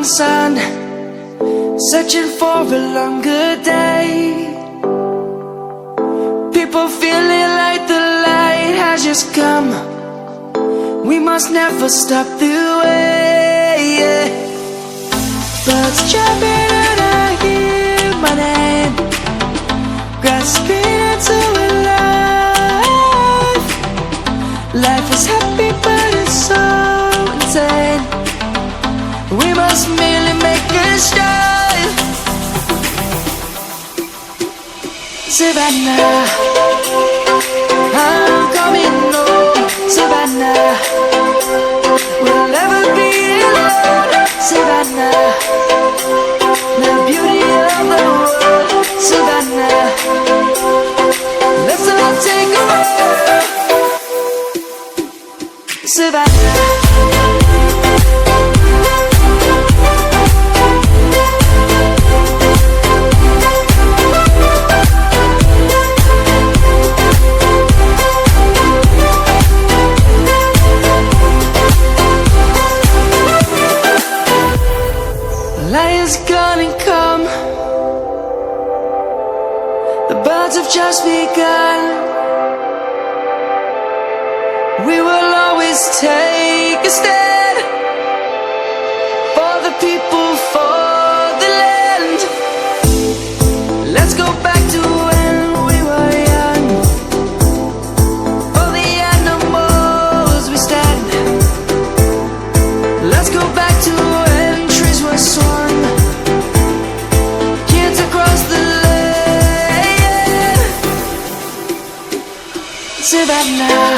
morning sun, searching for a longer day. People feeling like the light has just come. We must never stop the way. Birds jumping and I hear my name, grasping into a life. Life is happy but it's so insane. We must merely make a start. Savannah, I'm coming home. Savannah, we'll never be alone. Savannah, the beauty of the world. Savannah, let's all take a walk. Savannah. Light is gonna come. The birds have just begun. We will always take a stand for the people, for the land. Let's go back to when we were young. For the animals we stand. Let's go back to when trees were swung, kids across the land. Savannah,